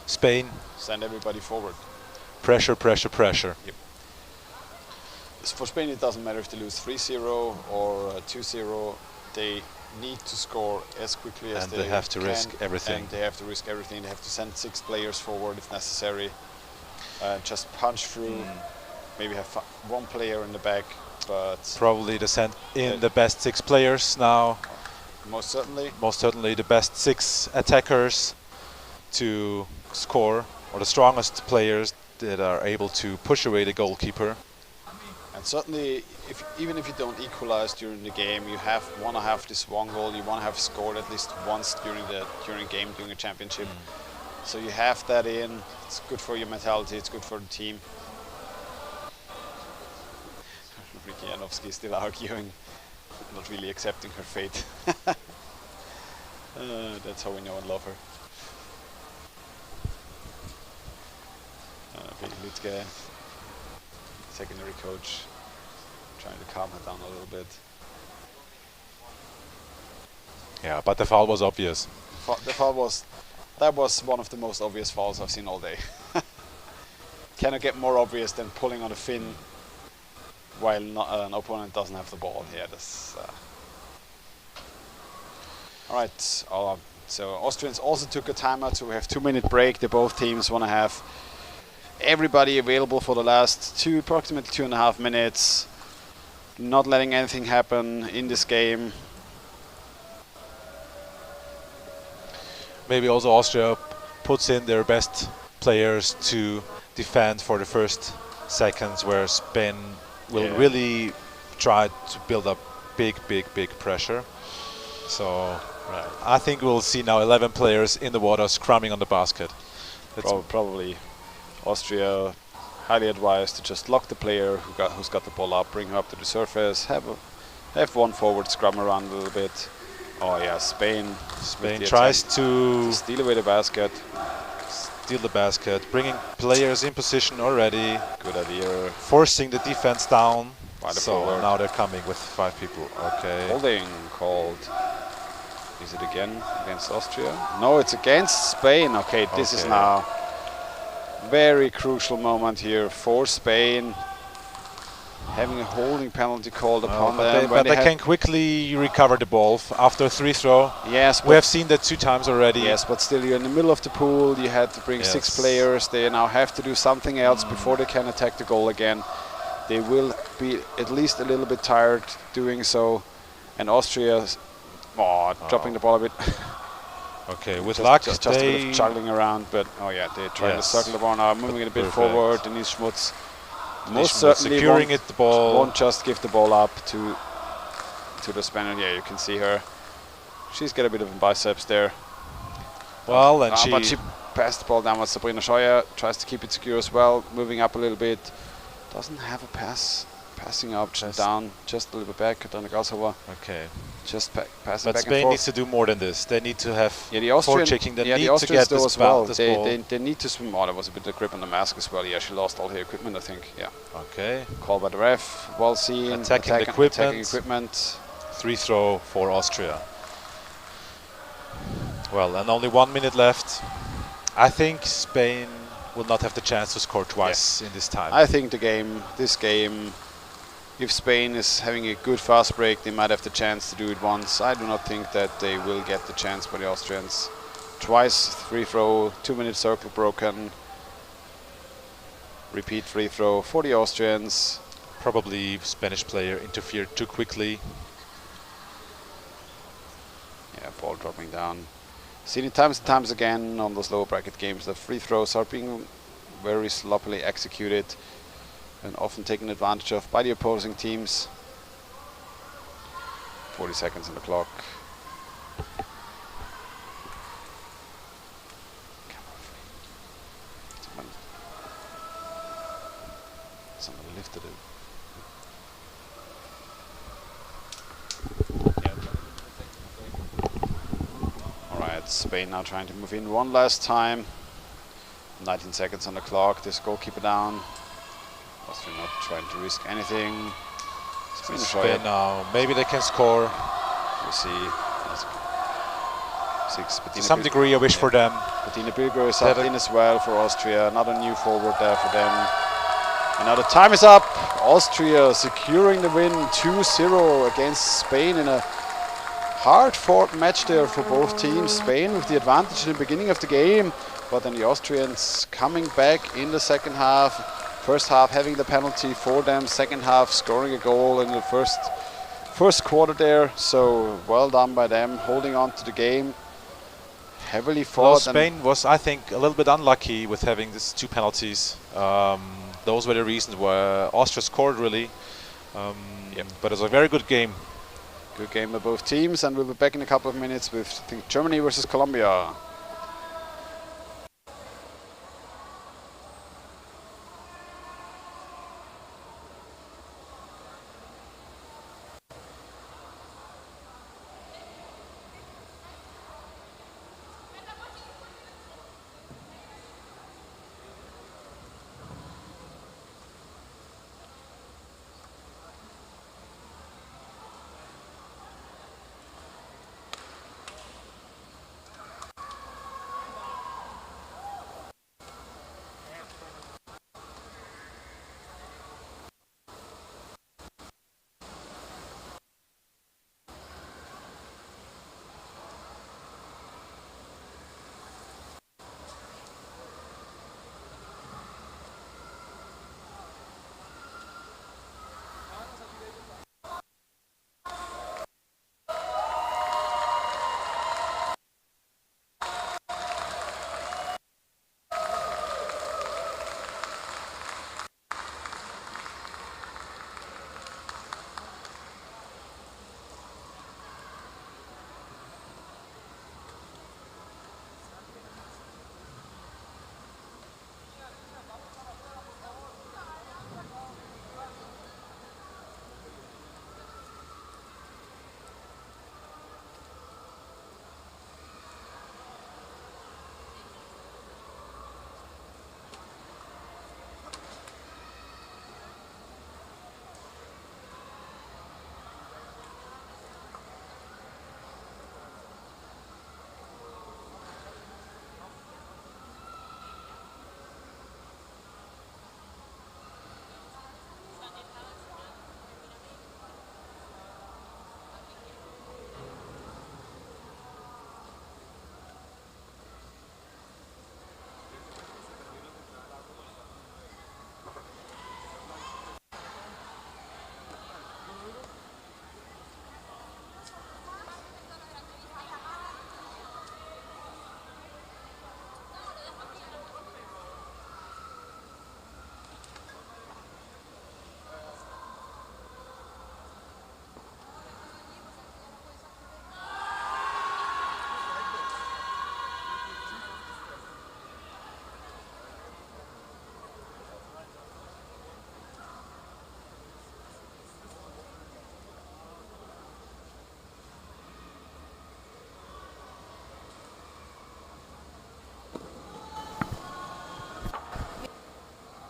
Spain? Send everybody forward. Pressure, pressure, pressure. Yep. For Spain it doesn't matter if they lose 3-0 or 2-0. They need to score as quickly as they can. And they have to risk everything. And they have to risk everything. They have to send 6 players forward if necessary. Just punch through. Maybe have 1 player in the back, but probably to send in the best 6 players now. Most certainly. Most certainly the best 6 attackers to score, or the strongest players that are able to push away the goalkeeper. And certainly, even if you don't equalize during the game, you want to have this 1 goal. You want to have scored at least once during game, during a championship. So you have that in. It's good for your mentality. It's good for the team. Ricky Janowski is still arguing, not really accepting her fate. That's how we know and love her. Bill Lütke, secondary coach, trying to calm her down a little bit. Yeah, but the foul was obvious. That was one of the most obvious fouls I've seen all day. Cannot get more obvious than pulling on a fin while an opponent doesn't have the ball. Yeah, that's all right. So Austrians also took a timeout, so we have 2-minute break. Both teams want to have everybody available for the last approximately 2.5 minutes. Not letting anything happen in this game. Maybe also Austria puts in their best players to defend for the first seconds, where Spain will really try to build up big pressure. So I think we'll see now 11 players in the water scrumming on the basket. Probably Austria highly advised to just lock the player who's got the ball up, bring her up to the surface, have 1 forward scrum around a little bit, Oh yeah, Spain. Spain tries to steal away the basket. Steal the basket, bringing players in position already. Good idea. Forcing the defense down. By the so forward. Now they're coming with 5 people. Okay. Holding called. Is it again against Austria? No, it's against Spain. Okay, this is now very crucial moment here for Spain. Having a holding penalty called upon them. But they can quickly recover the ball after a 3-throw. Yes, we have seen that 2 times already. Yes, but still you're in the middle of the pool. You had to bring 6 players. They now have to do something else before they can attack the goal again. They will be at least a little bit tired doing so. And Austria, dropping the ball a bit. Okay, with luck, just a bit of juggling around. But they're trying to circle the ball now, moving it a bit forward. Denise Schmutz most certainly securing the ball. Won't just give the ball up to the Spaniard. Yeah, you can see her. She's got a bit of a biceps there. Well, and but she passed the ball down with Sabrina Scheuer. Tries to keep it secure as well. Moving up a little bit. Doesn't have a passing option down. Just a little bit back. Katarina Galsova. Okay. Just passing back and forth. But Spain needs to do more than this. They need to have the Austrian checking. They the need Austrians to get this as well. this they need to swim. Oh, there was a bit of grip on the mask as well. Yeah, she lost all her equipment, I think. Yeah. Okay. Call by the ref. Well seen. Attacking equipment. 3-throw for Austria. Well, and only 1 minute left. I think Spain will not have the chance to score twice in this time. I think this game, if Spain is having a good fast break, they might have the chance to do it once. I do not think that they will get the chance by the Austrians. Twice free throw, 2-minute circle broken. Repeat free throw for the Austrians. Probably Spanish player interfered too quickly. Yeah, ball dropping down. Seen it times and times again on those lower bracket games. The free throws are being very sloppily executed and often taken advantage of by the opposing teams. 40 seconds on the clock. Someone lifted it. Alright, Spain now trying to move in one last time. 19 seconds on the clock. This goalkeeper down. Austria not trying to risk anything. Spain now. Maybe they can score. We'll see. 6. To some degree, I wish for them. Bettina Bilger is up in as well for Austria. Another new forward there for them. And now the time is up. Austria securing the win 2-0 against Spain in a hard-fought match there for both teams. Spain with the advantage in the beginning of the game, but then the Austrians coming back in the second half. First half having the penalty for them. Second half scoring a goal in the first quarter there. So well done by them, holding on to the game. Heavily fought. Well, Spain was, I think, a little bit unlucky with having these 2 penalties. Those were the reasons why Austria scored, really. But it was a very good game. Good game by both teams, and we'll be back in a couple of minutes with, I think, Germany versus Colombia.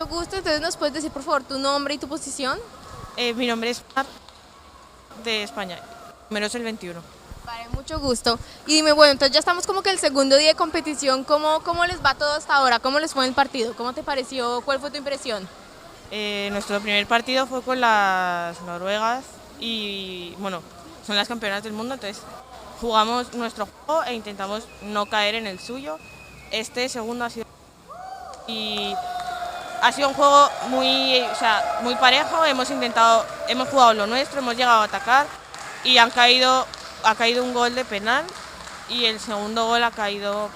gusto. Entonces, ¿nos puedes decir, por favor, tu nombre y tu posición? Mi nombre es Mar, de España. Número es el 21. Vale, mucho gusto. Y dime, bueno, entonces ya estamos como que el segundo día de competición. ¿Cómo les va todo hasta ahora? ¿Cómo les fue en el partido? ¿Cómo te pareció? ¿Cuál fue tu impresión? Nuestro primer partido fue con las noruegas y, bueno, son las campeonas del mundo, entonces jugamos nuestro juego e intentamos no caer en el suyo. Este segundo ha sido un juego muy parejo, hemos jugado lo nuestro, hemos llegado a atacar y ha caído un gol de penal y el segundo gol ha caído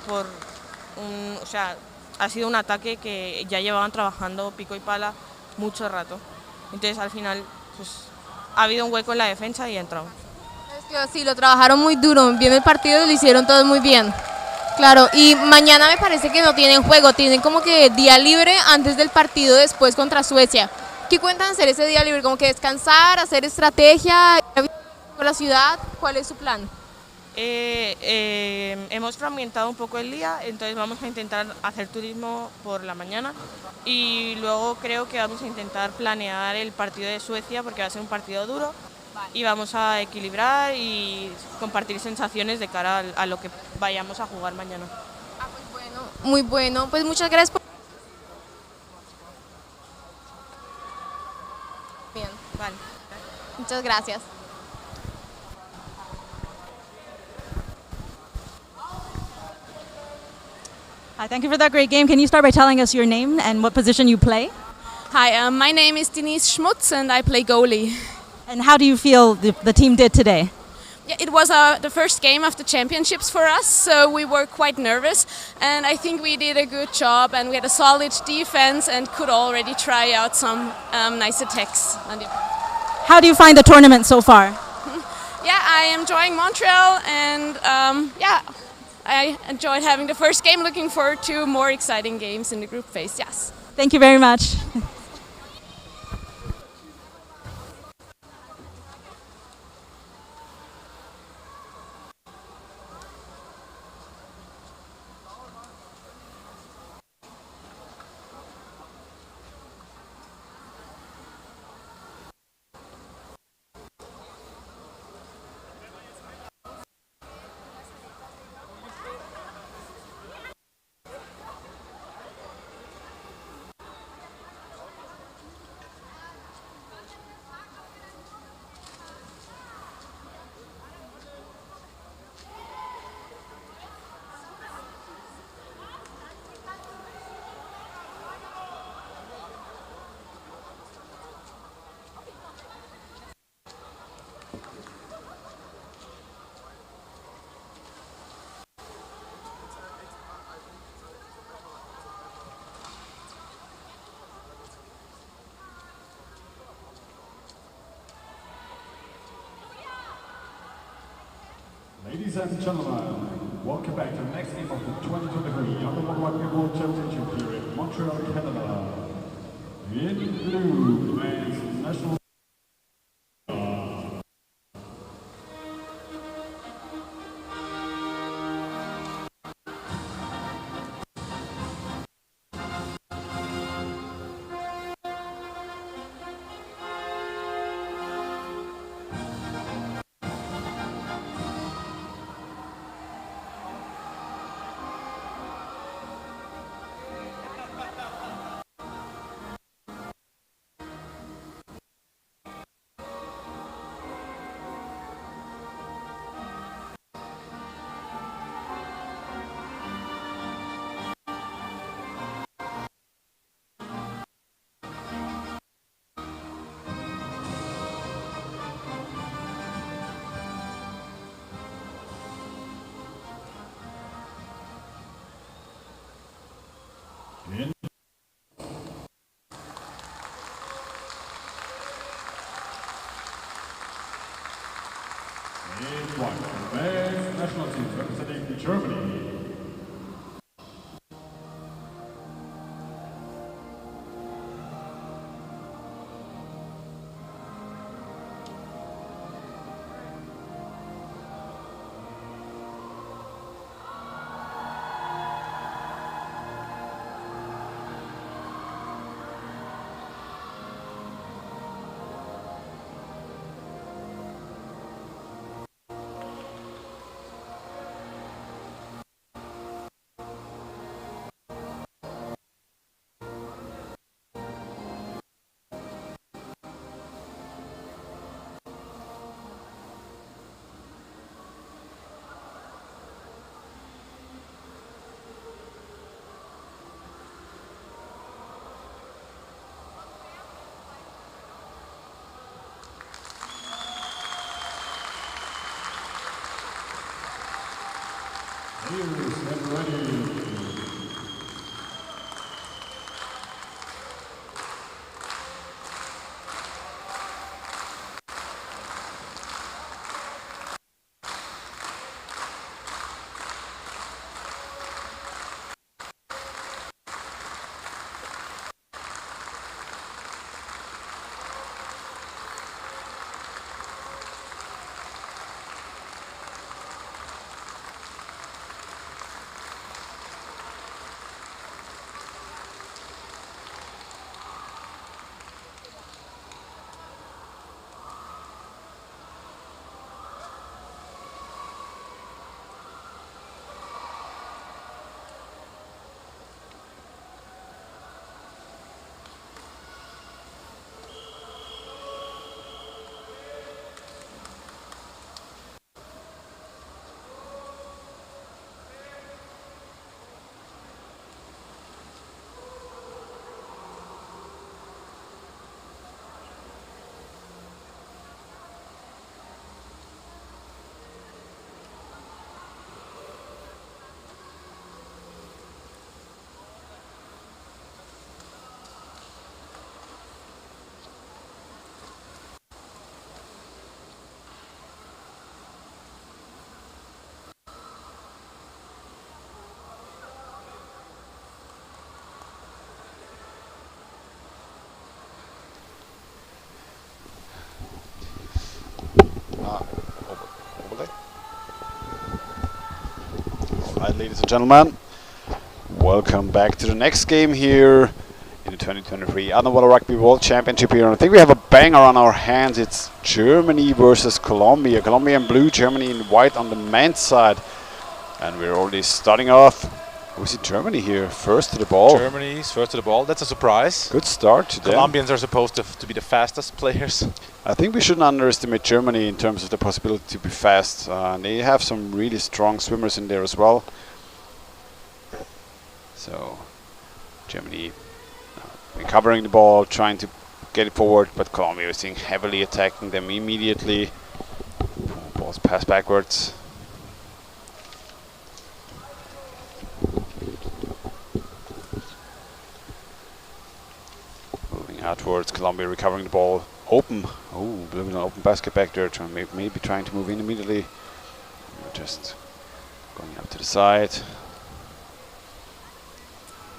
ha sido un ataque que ya llevaban trabajando pico y pala mucho rato. Entonces al final pues, ha habido un hueco en la defensa y ha entrado. Es que sí, lo trabajaron muy duro, bien el partido y lo hicieron todos muy bien. Claro, y mañana me parece que no tienen juego, tienen como que día libre antes del partido después contra Suecia. ¿Qué cuentan hacer ese día libre? ¿Como que descansar, hacer estrategia, con la ciudad? ¿Cuál es su plan? Hemos fragmentado un poco el día, entonces vamos a intentar hacer turismo por la mañana y luego creo que vamos a intentar planear el partido de Suecia porque va a ser un partido duro y vamos a equilibrar y compartir sensaciones de cara a lo que vayamos a jugar mañana. Ah, pues bueno, muy bueno. Pues muchas gracias por... Bien, Vale. muchas gracias. Hi, thank you for that great game. Can you start by telling us your name and what position you play? Hi, my name is Denise Schmutz and I play goalie. And how do you feel the team did today? Yeah, it was the first game of the championships for us, so we were quite nervous, and I think we did a good job, and we had a solid defense and could already try out some nice attacks. How do you find the tournament so far? Yeah, I am enjoying Montreal, and I enjoyed having the first game. Looking forward to more exciting games in the group phase. Yes. Thank you very much. Ladies and gentlemen, welcome back to the next game of the 2023 Underwater Rugby World Championship here in Montreal, Canada. In blue, men's national. In white, the men's national team representing Germany. Here's and ready. Alright, ladies and gentlemen, welcome back to the next game here in the 2023 Underwater Rugby World Championship here. And I think we have a banger on our hands. It's Germany versus Colombia. Colombia in blue, Germany in white on the men's side. And we're already starting off. We see Germany here, first to the ball. Germany's first to the ball. That's a surprise. Good start to them. Colombians are supposed to be the fastest players. I think we shouldn't underestimate Germany in terms of the possibility to be fast. They have some really strong swimmers in there as well. So, Germany recovering the ball, trying to get it forward, but Colombia is heavily attacking them immediately. Ball's passed backwards. Moving out towards Colombia, recovering the ball. Open. Oh, a little open basket back there. Maybe trying to move in immediately. Just going up to the side.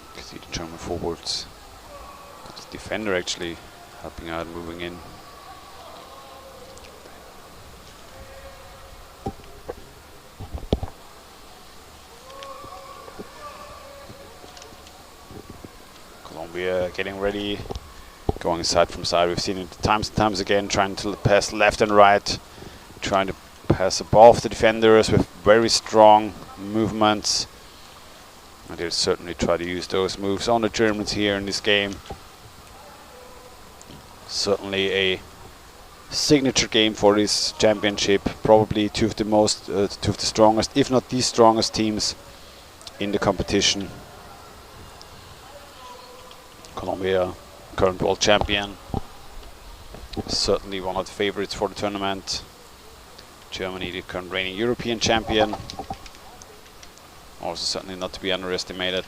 You can see the German forwards. The defender actually helping out, moving in. Colombia getting ready. Going side from side. We've seen it times and times again, trying to pass left and right, trying to pass above the defenders with very strong movements. And they'll certainly try to use those moves on the Germans here in this game. Certainly a signature game for this championship. Probably two of the strongest, if not the strongest teams in the competition. Colombia, current world champion, certainly one of the favorites for the tournament. Germany, the current reigning European champion, also certainly not to be underestimated.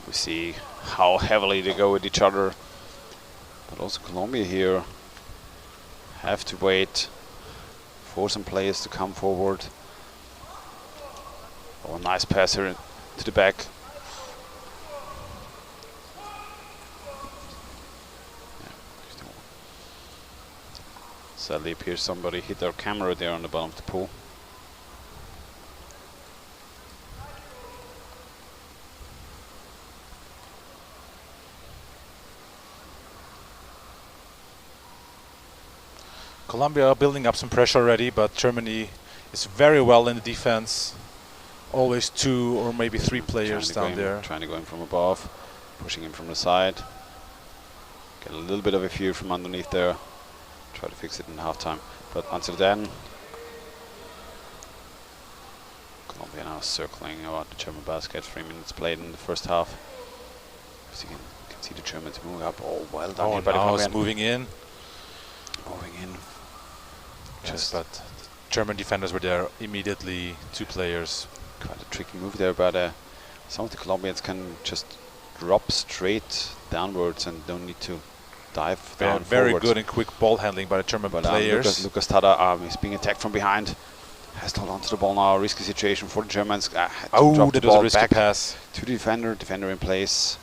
We see how heavily they go with each other, but also Colombia here have to wait for some players to come forward. Oh, nice pass here to the back. Sadly appears somebody hit our camera there on the bottom of the pool. Colombia are building up some pressure already, but Germany is very well in the defense. Always 2 or maybe 3 players down there. Trying to go in from above, pushing in from the side. Get a little bit of a view from underneath there. Try to fix it in halftime. But until then, Colombia now circling around the German basket. 3 minutes played in the first half. So you can see the Germans moving up. Oh, well done here by the Colombian. Moving in. Oh, Just but the German defenders were there immediately, 2 players. quite a tricky move there, but some of the Colombians can just drop straight downwards and don't need to dive down Very forwards. good and quick ball handling by the German But players. Lucas Tada is being attacked from behind. Has to hold on to the ball now. Risky situation for the Germans. Had to drop the that was a ball risky back pass. to the defender. Defender in place.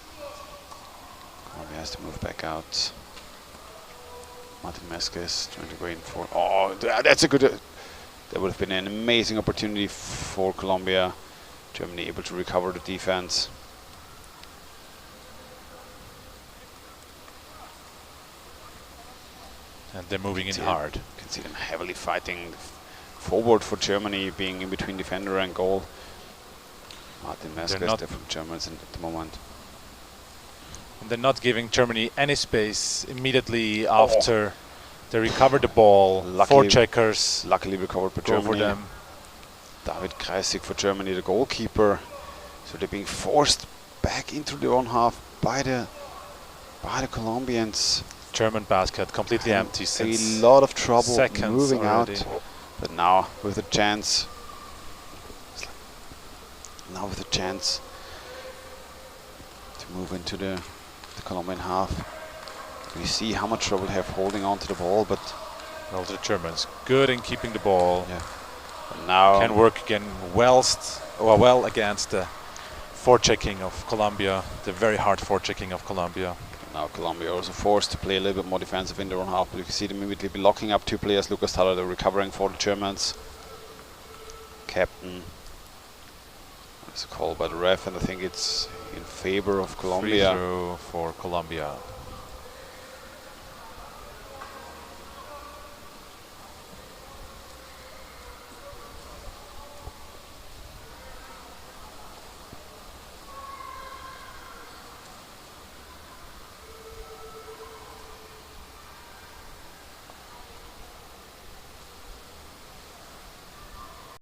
Colombia has to move back out. Martin Mezquez trying to go in for. Oh, that's a good. That would have been an amazing opportunity for Colombia. Germany able to recover the defense. And they're moving in hard. You can see them heavily fighting forward for Germany, being in between defender and goal. Martin Mezquez, different Germans at the moment. And they're not giving Germany any space immediately after they recovered the ball. Luckily, 4 checkers. Luckily recovered by Go Germany. for them. David Kreisig for Germany, the goalkeeper. So they're being forced back into their own half by the Colombians. German basket completely empty since a lot of trouble seconds moving already. out. But now with a chance. Now with a chance to move into the Colombian half. We see how much trouble they have holding on to the ball, but well, the Germans good in keeping the ball. Yeah. But now can work again well against the forechecking of Colombia, the very hard forechecking of Colombia. Now Colombia also forced to play a little bit more defensive in their own half, but you can see them immediately be locking up 2 players. Lucas Tada, they're recovering for the Germans. Captain. It's a call by the ref, and I think it's in favor of Colombia. Free throw for Colombia.